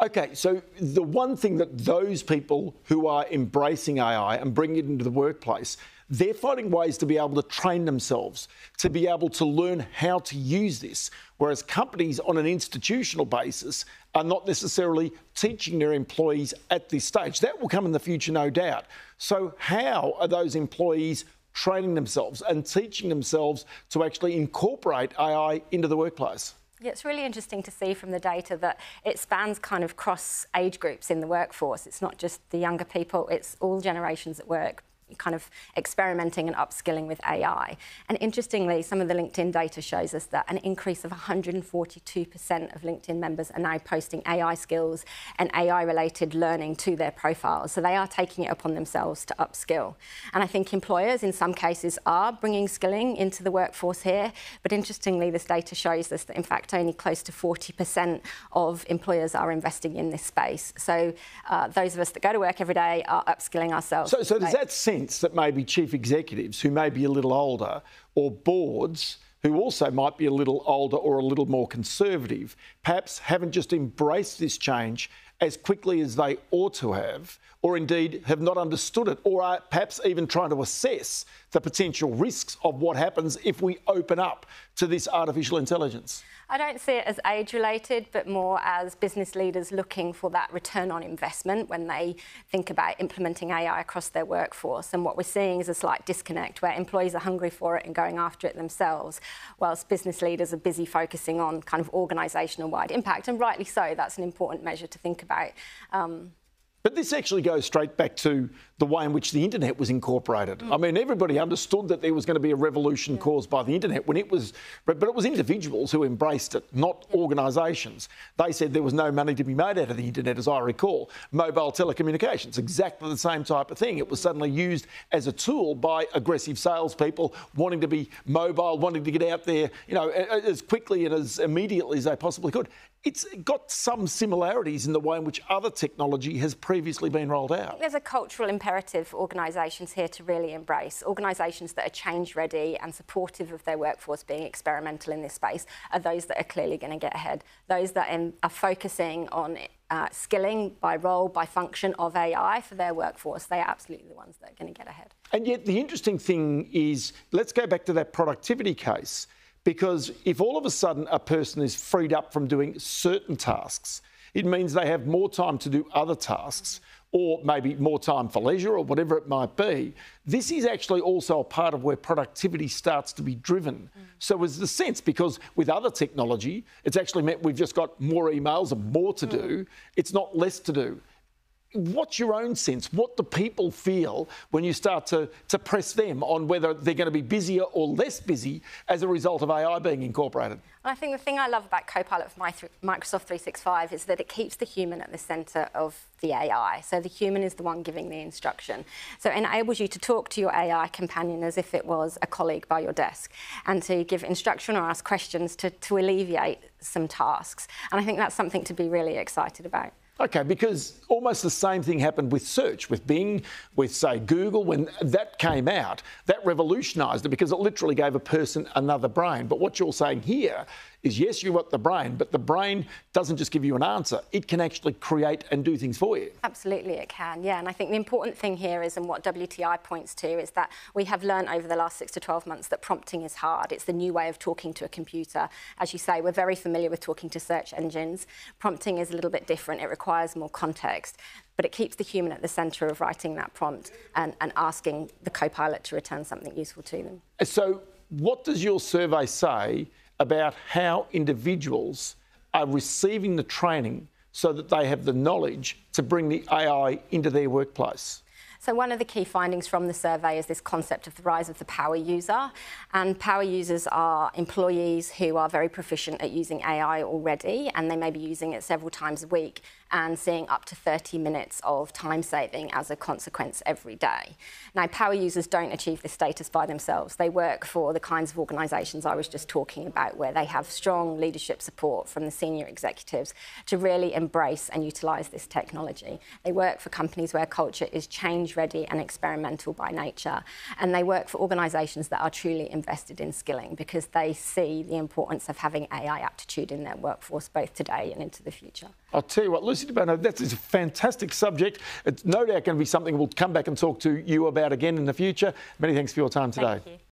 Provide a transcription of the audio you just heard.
Okay, so the one thing that those people who are embracing AI and bringing it into the workplace, they're finding ways to be able to train themselves, to be able to learn how to use this, whereas companies on an institutional basis are not necessarily teaching their employees at this stage. That will come in the future, no doubt. So how are those employees training themselves and teaching themselves to actually incorporate AI into the workplace? Yeah, it's really interesting to see from the data that it spans kind of cross age groups in the workforce. It's not just the younger people, it's all generations at work, kind of experimenting and upskilling with AI. And interestingly, some of the LinkedIn data shows us that an increase of 142% of LinkedIn members are now posting AI skills and AI-related learning to their profiles. So they are taking it upon themselves to upskill. And I think employers, in some cases, are bringing skilling into the workforce here. But interestingly, this data shows us that, in fact, only close to 40% of employers are investing in this space. So those of us that go to work every day are upskilling ourselves. So does that sense that maybe chief executives who may be a little older, or boards who also might be a little older or a little more conservative, perhaps haven't just embraced this change as quickly as they ought to have, or indeed have not understood it, or are perhaps even trying to assess the potential risks of what happens if we open up to this artificial intelligence? I don't see it as age-related, but more as business leaders looking for that return on investment when they think about implementing AI across their workforce. And what we're seeing is a slight disconnect where employees are hungry for it and going after it themselves, whilst business leaders are busy focusing on kind of organisational-wide impact. And rightly so, that's an important measure to think about. But this actually goes straight back to the way in which the internet was incorporated. I mean, everybody understood that there was going to be a revolution caused by the internet when it was, but it was individuals who embraced it, not organisations. They said there was no money to be made out of the internet, as I recall. Mobile telecommunications, exactly the same type of thing. It was suddenly used as a tool by aggressive salespeople wanting to be mobile, wanting to get out there, you know, as quickly and as immediately as they possibly could. It's got some similarities in the way in which other technology has previously been rolled out. There's a cultural imperative for organisations here to really embrace. Organisations that are change ready and supportive of their workforce being experimental in this space are those that are clearly going to get ahead. Those that are focusing on skilling by role, by function of AI for their workforce, they are absolutely the ones that are going to get ahead. And yet the interesting thing is, let's go back to that productivity case. Because if all of a sudden a person is freed up from doing certain tasks, it means they have more time to do other tasks, or maybe more time for leisure or whatever it might be. This is actually also a part of where productivity starts to be driven. So is the sense, because with other technology, it's actually meant we've just got more emails and more to do. It's not less to do. What's your own sense? What do people feel when you start to press them on whether they're going to be busier or less busy as a result of AI being incorporated? I think the thing I love about Copilot for Microsoft 365 is that it keeps the human at the centre of the AI. So the human is the one giving the instruction. So it enables you to talk to your AI companion as if it was a colleague by your desk, and to give instruction or ask questions to alleviate some tasks. And I think that's something to be really excited about. Okay, because almost the same thing happened with search, with Bing, with, say, Google. When that came out, that revolutionised it because it literally gave a person another brain. But what you're saying here is, yes, you've got the brain, but the brain doesn't just give you an answer. It can actually create and do things for you. Absolutely, it can, yeah. And I think the important thing here is, and what WTI points to, is that we have learned over the last 6 to 12 months that prompting is hard. It's the new way of talking to a computer. As you say, we're very familiar with talking to search engines. Prompting is a little bit different. It requires more context, but it keeps the human at the centre of writing that prompt and asking the Copilot to return something useful to them. So what does your survey say about how individuals are receiving the training so that they have the knowledge to bring the AI into their workplace? So one of the key findings from the survey is this concept of the rise of the power user. And power users are employees who are very proficient at using AI already, and they may be using it several times a week and seeing up to 30 minutes of time saving as a consequence every day. Now, power users don't achieve this status by themselves. They work for the kinds of organisations I was just talking about, where they have strong leadership support from the senior executives to really embrace and utilise this technology. They work for companies where culture is change change ready and experimental by nature. And they work for organisations that are truly invested in skilling because they see the importance of having AI aptitude in their workforce both today and into the future. I'll tell you what, Lucy DeBono, that is a fantastic subject. It's no doubt going to be something we'll come back and talk to you about again in the future. Many thanks for your time today. Thank you.